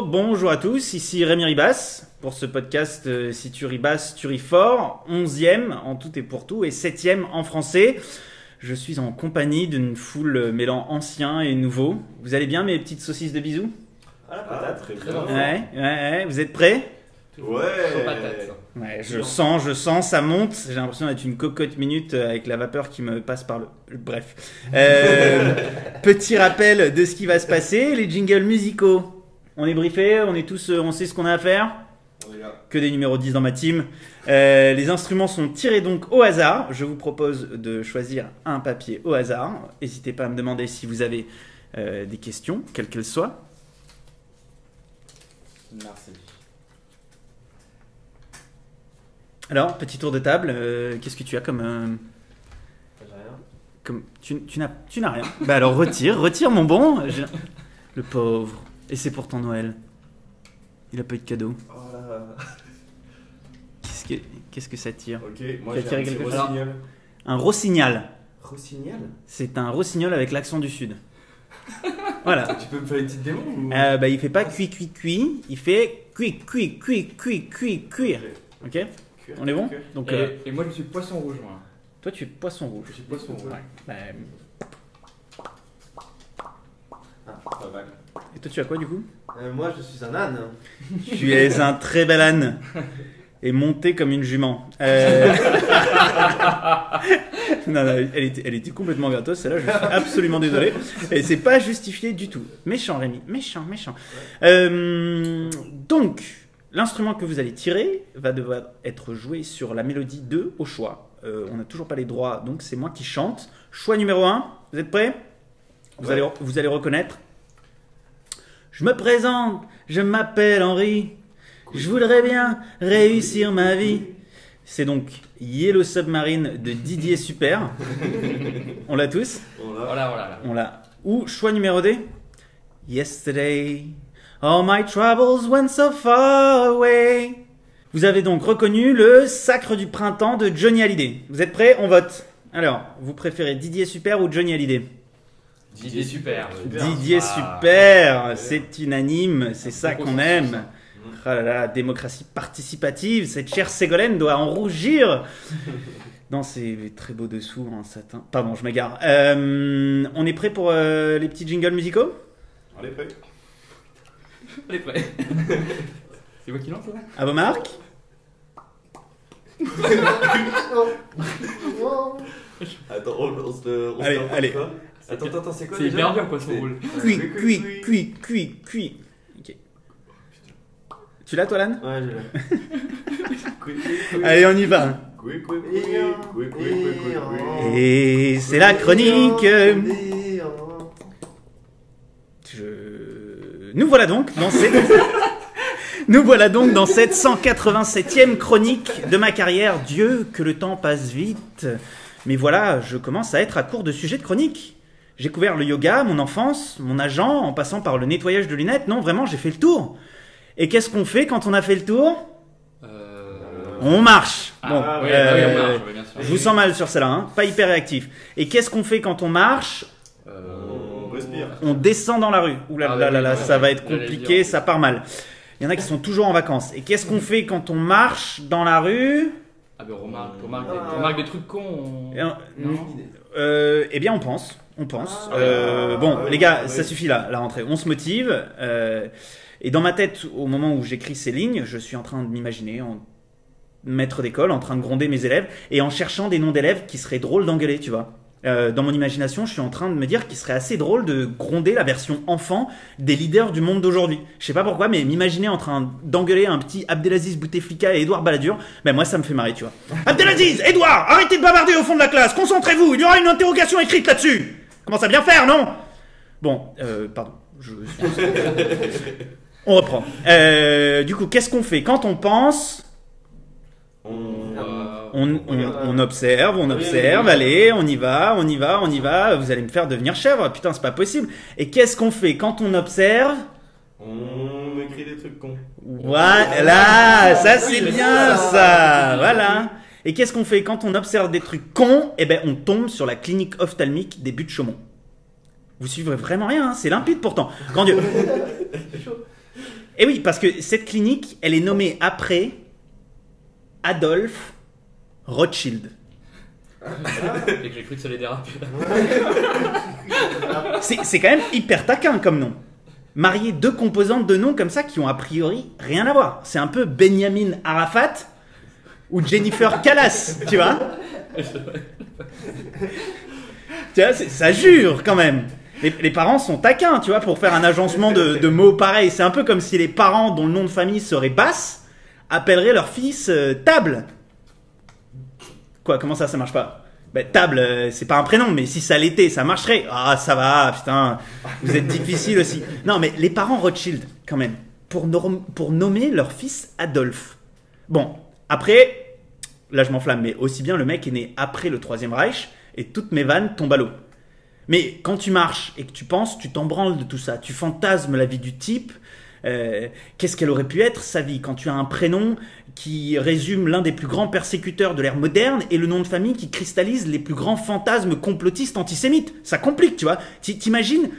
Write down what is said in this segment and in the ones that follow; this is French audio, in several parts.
Bonjour à tous, ici Rémi Ribas pour ce podcast Si tu ribasses, tu ris fort, 11e en tout et pour tout et 7e en français. Je suis en compagnie d'une foule mêlant anciens et nouveaux. Vous allez bien mes petites saucisses de bisous? Ah la patate, très bien. Ouais, vous êtes prêts? Ouais. Je sens, ça monte. J'ai l'impression d'être une cocotte minute avec la vapeur qui me passe par le... Bref. Petit rappel de ce qui va se passer. Les jingles musicaux. On est briefés, on est tous, on sait ce qu'on a à faire. On est là. Que des numéros 10 dans ma team. Les instruments sont tirés donc au hasard. Je vous propose de choisir un papier au hasard. N'hésitez pas à me demander si vous avez des questions, quelles qu'elles soient. Merci. Alors, petit tour de table, qu'est-ce que tu as comme... J'ai rien. comme tu n'as rien. Bah alors retire mon bon. Le pauvre. Et c'est pourtant Noël. Il a pas eu de cadeau. Oh là. Qu'est-ce que ça tire? Ok, moi Tu as j'ai tiré un petit quelque chose? rossignol. Un rossignol. Rossignol? C'est un rossignol avec l'accent du sud. Voilà. Tu peux me faire une petite démo ou... Bah il fait pas cuit. Il fait cuit. Ok. On est bon? Donc Et moi je suis poisson rouge moi. toi tu es poisson rouge. Je suis poisson rouge. Ouais. Bah, Pas mal. et toi tu as quoi du coup? Moi je suis un âne. Tu es un très bel âne et monté comme une jument. Non, elle était complètement gratos. Celle-là, je suis absolument désolé. Et c'est pas justifié du tout. Méchant, Rémi. Méchant. Donc, l'instrument que vous allez tirer va devoir être joué sur la mélodie 2 au choix. On n'a toujours pas les droits, donc c'est moi qui chante. Choix numéro 1. Vous êtes prêts? Vous allez reconnaître. Je me présente, je m'appelle Henri. Je voudrais bien réussir ma vie. C'est donc Yellow Submarine de Didier Super. On l'a tous? Voilà. On l'a. Ou choix numéro 2. Yesterday, all my troubles went so far away. Vous avez donc reconnu le Sacre du printemps de Johnny Hallyday. Vous êtes prêts? On vote. Alors, vous préférez Didier Super ou Johnny Hallyday? Didier super. Didier Super, c'est unanime, c'est ça qu'on aime. Ah là là, démocratie participative, cette chère Ségolène doit en rougir. Dans ces très beaux dessous en satin. Pardon, je m'égare. On est prêt pour les petits jingles musicaux? On est prêt. On est prêt. C'est moi qui lance là? À vos marques? Attends, on se Allez. Attends, c'est quoi C'est déjà? hyper dur poisson rouge. Cuit. Ok. Tu l'as toi, Lan? Ouais, je l'ai. Allez, on y va. Et c'est la chronique. Nous voilà donc dans cette 187e chronique de ma carrière. Dieu, que le temps passe vite. Mais voilà, je commence à être à court de sujets de chronique. J'ai couvert le yoga, mon enfance, mon agent, en passant par le nettoyage de lunettes. Non, vraiment, j'ai fait le tour. Et qu'est-ce qu'on fait quand on a fait le tour? On marche. Ah, Bon, on marche, oui, bien sûr. je vous sens mal sur celle-là, hein. Pas hyper réactif. Et qu'est-ce qu'on fait quand on marche? On respire. On descend dans la rue. Ouh là là là là, ça va être J'allais compliqué, dire. ça part mal. Il y en a qui sont toujours en vacances. Et qu'est-ce qu'on fait quand on marche dans la rue? Ah ben on remarque des trucs cons. Non. Eh bien, on pense. Bon, les gars, ça suffit là, la rentrée. On se motive. Et dans ma tête, au moment où j'écris ces lignes, je suis en train de m'imaginer en maître d'école, en train de gronder mes élèves et en cherchant des noms d'élèves qui seraient drôles d'engueuler, tu vois. Dans mon imagination, je suis en train de me dire qu'il serait assez drôle de gronder la version enfant des leaders du monde d'aujourd'hui. Je sais pas pourquoi, mais m'imaginer en train d'engueuler un petit Abdelaziz Bouteflika et Édouard Balladur, ben moi ça me fait marrer, tu vois. Abdelaziz, Édouard, arrêtez de bavarder au fond de la classe, concentrez-vous, il y aura une interrogation écrite là-dessus. Commence à bien faire, non? Bon, pardon. On reprend. Du coup, qu'est-ce qu'on fait quand on pense? On observe, allez, on y va. Vous allez me faire devenir chèvre, putain, c'est pas possible. Et qu'est-ce qu'on fait quand on observe? On écrit des trucs cons. Voilà, ça c'est bien ça, voilà. Et qu'est-ce qu'on fait quand on observe des trucs cons? Eh ben, on tombe sur la clinique ophtalmique des Buttes-Chaumont. Vous suivrez vraiment rien, hein, c'est limpide pourtant. Grand Dieu. Et oui, parce que cette clinique, elle est nommée après Adolphe Rothschild. Et que j'ai cru que ça allait déraper. C'est quand même hyper taquin comme nom. Marier deux composantes de noms comme ça qui ont a priori rien à voir. C'est un peu Benjamin Arafat ou Jennifer Callas, tu vois. Tu vois, ça jure quand même. Les parents sont taquins, tu vois, pour faire un agencement de mots pareils. C'est un peu comme si les parents dont le nom de famille serait Basse appelleraient leur fils Table. Quoi, comment ça marche pas? Ben, Table, c'est pas un prénom, mais si ça l'était, ça marcherait. Ah, ça va, putain, vous êtes difficile aussi. Non, mais les parents Rothschild, quand même, pour nommer leur fils Adolphe. Bon, après, là je m'enflamme, mais aussi bien le mec est né après le Troisième Reich et toutes mes vannes tombent à l'eau. Mais quand tu marches et que tu penses, tu t'en branles de tout ça. Tu fantasmes la vie du type. Qu'est-ce qu'elle aurait pu être, sa vie, quand tu as un prénom qui résume l'un des plus grands persécuteurs de l'ère moderne et le nom de famille qui cristallise les plus grands fantasmes complotistes antisémites. Ça complique, tu vois. T'imagines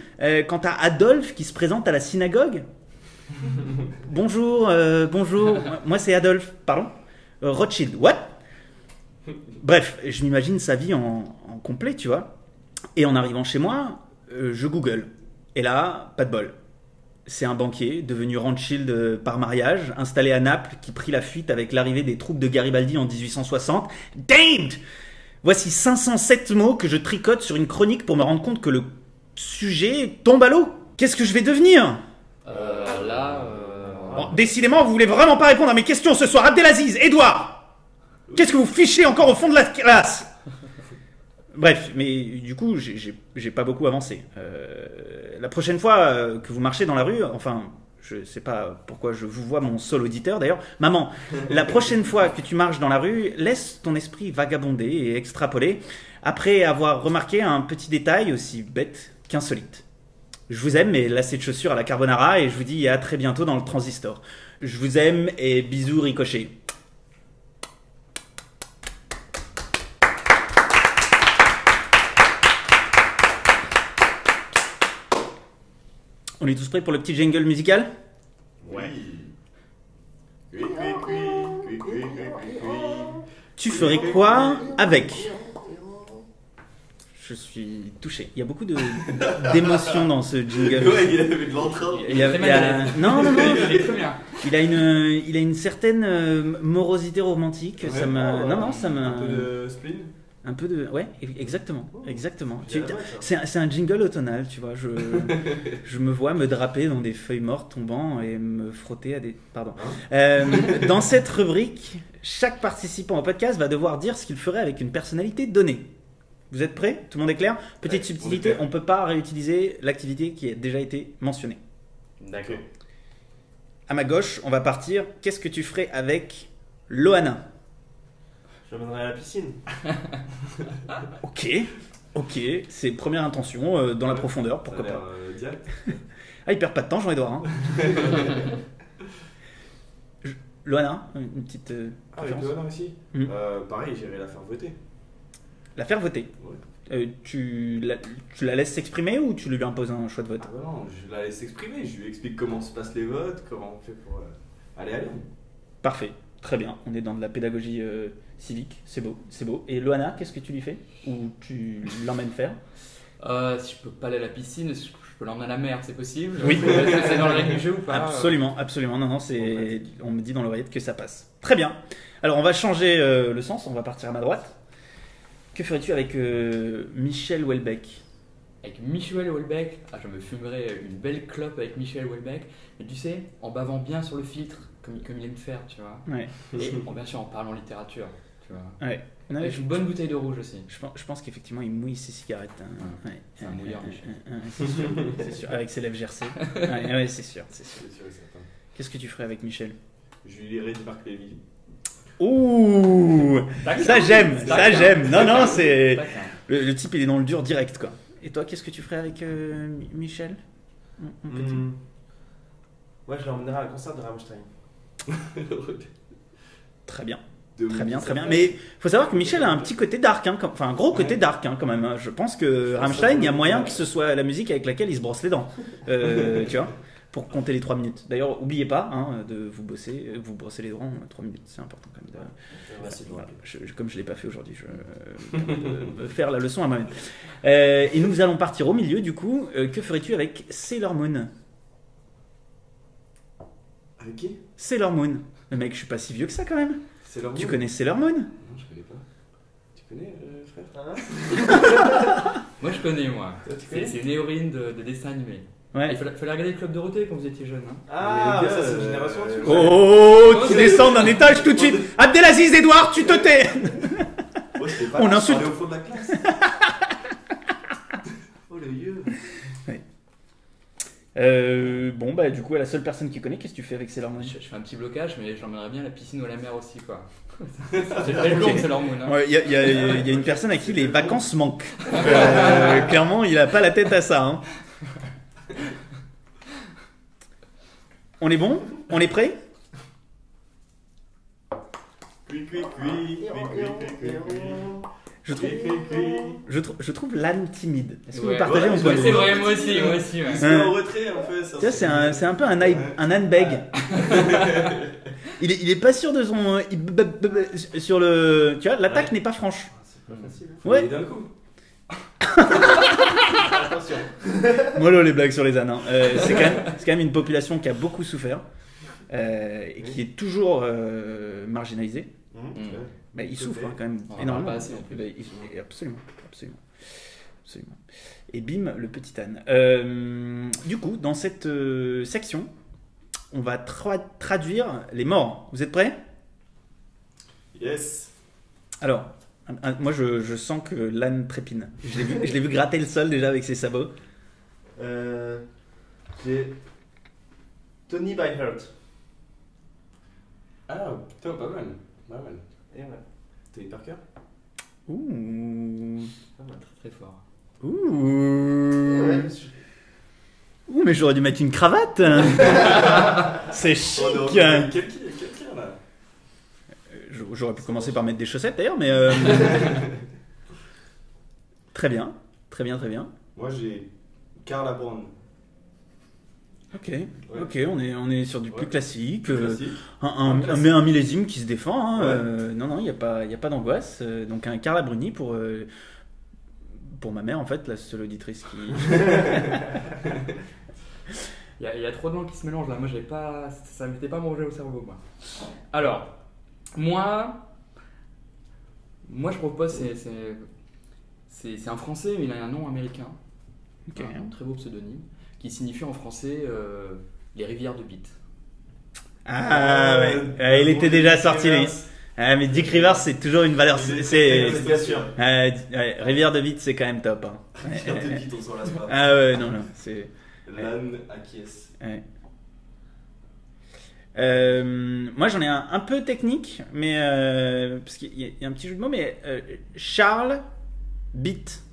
quand t'as Adolphe qui se présente à la synagogue. Bonjour, bonjour. Moi c'est Adolphe. Pardon Rothschild. What? Bref, je m'imagine sa vie en complet, tu vois. Et en arrivant chez moi, je Google. Et là, pas de bol. C'est un banquier, devenu Rothschild par mariage, installé à Naples, qui prit la fuite avec l'arrivée des troupes de Garibaldi en 1860. Damned! Voici 507 mots que je tricote sur une chronique pour me rendre compte que le sujet tombe à l'eau. Qu'est-ce que je vais devenir? Bon, décidément, vous voulez vraiment pas répondre à mes questions ce soir. Abdelaziz, Edouard! Qu'est-ce que vous fichez encore au fond de la classe? Bref, mais du coup, j'ai pas beaucoup avancé. La prochaine fois que vous marchez dans la rue, enfin, je sais pas pourquoi je vous vois, mon seul auditeur d'ailleurs. Maman, la prochaine fois que tu marches dans la rue, laisse ton esprit vagabonder et extrapoler après avoir remarqué un petit détail aussi bête qu'insolite. Je vous aime, mes lacets de chaussures à la carbonara, et je vous dis à très bientôt dans le transistor. Je vous aime et bisous ricochet. On est tous prêts pour le petit jingle musical? Oui. Oui, oui, oui, oui, oui, oui, oui. Tu ferais quoi avec? Je suis touché. Il y a beaucoup d'émotions dans ce jingle. Ouais, il avait de l'entrain. Non, J'ai cru bien. il a une certaine morosité romantique. Ouais, Ça me, non, ça me. Un peu de spleen. Un peu de, ouais, exactement. J'ai la voix, ça. C'est un jingle automnal, tu vois. Je me vois me draper dans des feuilles mortes tombant et me frotter à des. Pardon. Dans cette rubrique, chaque participant au podcast va devoir dire ce qu'il ferait avec une personnalité donnée. Vous êtes prêts? Tout le monde est clair? Petite subtilité, on ne peut pas réutiliser l'activité qui a déjà été mentionnée. D'accord. À ma gauche, on va partir. Qu'est-ce que tu ferais avec Loana? Je l'emmènerai à la piscine. Ok, c'est première intention, dans la profondeur, pourquoi pas. Direct. Ah, il perd pas de temps, Jean-Edouard. Hein. Loana, une petite Ah, avec préférence? Loana aussi. Pareil, j'irai la faire voter. La faire voter. Ouais. Tu la laisses s'exprimer ou tu lui imposes un choix de vote? Ah bah non, je la laisse exprimer. Je lui explique comment se passent les votes, comment on fait pour aller à Lyon. Parfait, très bien. On est dans de la pédagogie civique, c'est beau, c'est beau. Et Loana, qu'est-ce que tu lui fais? Ou tu l'emmènes faire? Si je peux pas aller à la piscine, je peux l'emmener à la mer, c'est possible? Oui. C'est dans le règle du jeu ou pas? Absolument. Non, c'est. On me dit dans l'oreillette que ça passe. Très bien. Alors on va changer le sens, on va partir à ma droite. Que ferais-tu avec Michel Houellebecq? Avec Michel Houellebecq, je me fumerais une belle clope avec Michel Houellebecq, mais tu sais, en bavant bien sur le filtre, comme il aime faire, tu vois. Ouais. Et bien sûr en parlant littérature, tu vois. Ouais. Non, Avec une bonne bouteille de rouge aussi. Je pense qu'effectivement, il mouille ses cigarettes. Hein. Ouais. C'est un mouilleur, Michel. C'est sûr. Avec ses lèvres gercées. Ouais, c'est sûr. C'est sûr et certain. Qu'est-ce que tu ferais avec Michel? Je lui lirai du Marc Lévy. Ouh, ça j'aime. Non, c'est le type, il est dans le dur direct, quoi. Et toi, qu'est-ce que tu ferais avec Michel? Mon petit. Moi, je l'emmènerai à un concert de Rammstein. Très bien. Très bien, très bien. Mais faut savoir que Michel a un petit côté dark, hein, enfin un gros côté dark hein, quand même. Hein. Je pense que Rammstein, il y a moyen que ce soit la musique avec laquelle il se brosse les dents. Tu vois, pour compter les 3 minutes. D'ailleurs, oubliez pas hein, de vous brosser les dents 3 minutes, c'est important quand même. Merci, Voilà, comme je l'ai pas fait aujourd'hui, je vais faire la leçon à moi-même. Et nous allons partir au milieu du coup. Que ferais-tu avec Sailor Moon? Avec qui? Sailor Moon. Mais mec, je suis pas si vieux que ça quand même. Sailor Moon. Tu connais Sailor Moon? Non, je connais pas. Tu connais, frère? Moi je connais, moi. Toi, tu connais? C'est une héroïne de dessin animé. Ouais. Il fallait regarder le Club Dorothée quand vous étiez jeune. Hein. Ah, Mais mais les gars, ça, c'est une génération dessus. Oh, tu descends d'un étage tout de suite. Abdelaziz Edouard, tu te tais. Moi, j'étais pas On là, insulte. je parlais au fond de la classe. Oh, le vieux. Bon, bah, du coup, la seule personne qui connaît, qu'est-ce que tu fais avec Sailor Moon? Je fais un petit blocage, mais j'emmènerais bien à la piscine ou à la mer aussi, quoi. C'est pas le long, c'est l'hormone. Hein. Il y a une personne à qui les vacances manquent. Clairement, il a pas la tête à ça. Hein. On est bon? On est prêt? Cui, cui, cui, cui, cui, cui, cui. Je trouve l'âne timide. Est-ce que Ouais, vous partagez mon ouais, point de C'est vue? vrai, moi aussi. Ouais. Il se met en retrait, en fait. Tu vois, c'est un peu un âne bègue. Il est pas sûr de son. Sur le. Tu vois, l'attaque Ouais. n'est pas franche. C'est pas facile. Ouais. Et d'un coup. Attention. Mollo les blagues sur les ânes. Hein. C'est quand même une population qui a beaucoup souffert et qui est toujours marginalisée. Bah, ils souffrent hein, quand même On en énormément. parle pas assez, en plus. Bah, absolument. Et bim, le petit âne. Du coup, dans cette section, on va traduire les morts. Vous êtes prêts? Yes. Alors, moi je sens que l'âne trépine. Je l'ai vu gratter le sol déjà avec ses sabots. J'ai Tony by Heart. Ah, putain, pas mal. Pas mal. Et voilà. Tony Parker. Ouh. Très fort. Ouh. Ouais, Ouh, mais j'aurais dû mettre une cravate. C'est chic. quelqu'un là. J'aurais pu commencer par mettre des chaussettes d'ailleurs, mais très bien. Moi j'ai Carla Brown. Ok, on est sur du plus classique. Classique. Un millésime qui se défend. Hein, Ouais. non, il n'y a pas d'angoisse. Donc un Carla Bruni pour ma mère, en fait, la seule auditrice qui. Il y a trop de langues qui se mélangent là. Moi, ça m'était pas mangé au cerveau, moi. Alors, moi je propose, c'est un français, mais il a un nom américain. Ok. Un très beau pseudonyme, qui signifie en français les rivières de bite. Ah ouais, il était déjà sorti lui. Ah, mais Dick Rivers, c'est toujours une valeur. C'est bien sûr. Rivière de Bite, c'est quand même top. Hein. Rivière de Bite, on s'en lasse pas. Ah ouais, non, c'est. L'âne acquiesce. Ouais. Moi j'en ai un peu technique, mais parce qu'il y a un petit jeu de mots, mais Charles Bit.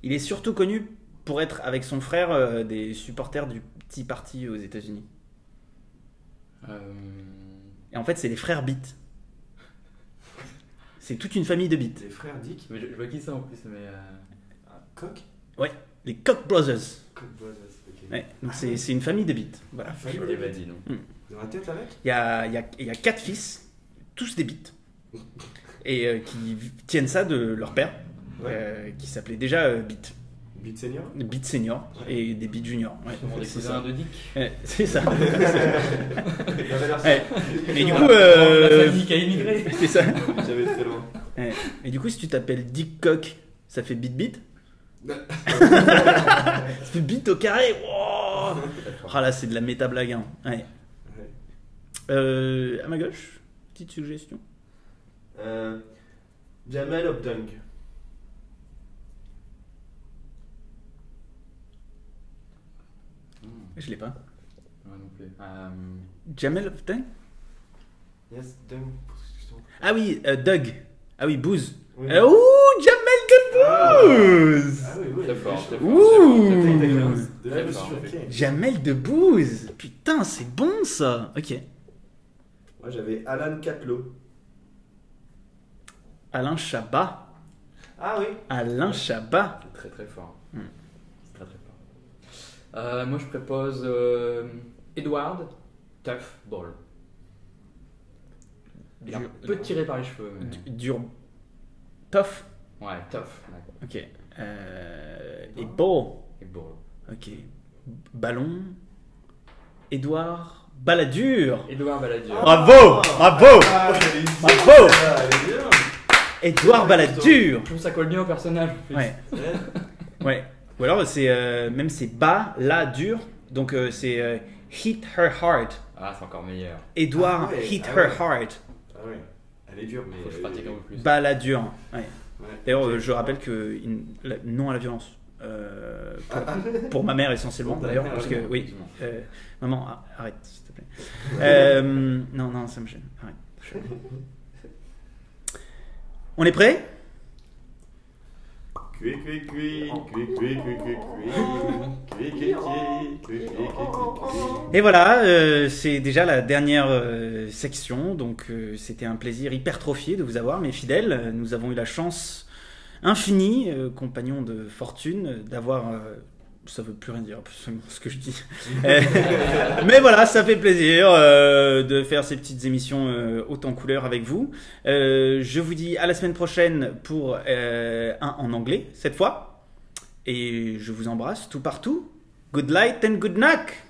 Il est surtout connu pour être avec son frère des supporters du petit parti aux États-Unis. Et en fait, c'est les frères Bit. C'est toute une famille de Bit. Les frères Dick. Mais je vois qui ça en plus, mais. Coq. Les Koch Brothers. Coq Brothers, ok. Ouais, donc c'est une famille de Bit. Voilà. Famille Je de l'avais Bit. dit, non. Dans la tête avec. Il y a 4 fils, tous des Bits, et qui tiennent ça de leur père, qui s'appelait déjà Bit. Bit senior. Bit senior et des Bit junior. Ouais, On est c'est cousins ça. de Dick. Ouais, c'est ça. J'avais l'air Ouais. Et du coup, La famille qui a immigré. c'est ça. J'avais très loin. Ouais. Et du coup, si tu t'appelles Dick Cock, ça fait Bit. Ça fait Bit au carré. Wow. Ah là, c'est de la méta blague. Hein. Ouais. À ma gauche, petite suggestion. Jamel of Dunk. Je l'ai pas. Ouais, non plus. Jamel of Dunk. Yes, Dunk. Ah oui, Doug. Ah oui, Booze. Oui. Ouh, Jamel Gunbouz. Debbouze. Ah oui, oui. Très fort, très fort. Ouh. très fort, très fort. De la Très mesure, fort. ok. Jamel Debbouze. Putain, c'est bon ça. Ok. Moi j'avais Alan Catlow. Alain Chabat. Ah oui. Alain Chabat. C'est très très fort. Hmm. C'est très très fort. Moi je propose Edward Tough Ball. Il est un peu tiré par les cheveux. Mais... Dur. Tough. Ouais, tough. D'accord. Ok. Et ball. Et Ball. Ok. Ballon. Édouard Balladur. Edouard Balladur. Bravo. Bravo. Ah, j'avais dit Bravo. ça, elle est bien. Édouard Balladur. Je trouve ça colle bien au personnage. en plus. Ouais. Ouais. Ou alors c'est même c'est bas, là, dur. Donc c'est hit her hard. Ah, c'est encore meilleur. Édouard Ah ouais, hit ah her ouais. hard. Ah ouais. Elle est dure, mais. Faut que je pratique un peu plus. Balladur. Ouais. Ouais. D'ailleurs, Ok. je rappelle que non à la violence. Pour ma mère essentiellement Pour ta d'ailleurs, mère, parce que ouais, oui. effectivement. Maman, arrête s'il te plaît. Non, non, ça me gêne. Arrête. On est prêt? Cui, cui, cui, cui, cui, cui, cui, cui. Cui, cui, cui, cui, cui, cui, cui. Et voilà, c'est déjà la dernière section, donc c'était un plaisir hypertrophié de vous avoir, mes fidèles. Nous avons eu la chance infinie, compagnons de fortune, d'avoir... ça veut plus rien dire, absolument, ce que je dis. Mais voilà, ça fait plaisir de faire ces petites émissions hautes en couleur avec vous. Je vous dis à la semaine prochaine pour un en anglais, cette fois. Et je vous embrasse tout partout. Good light and good knack.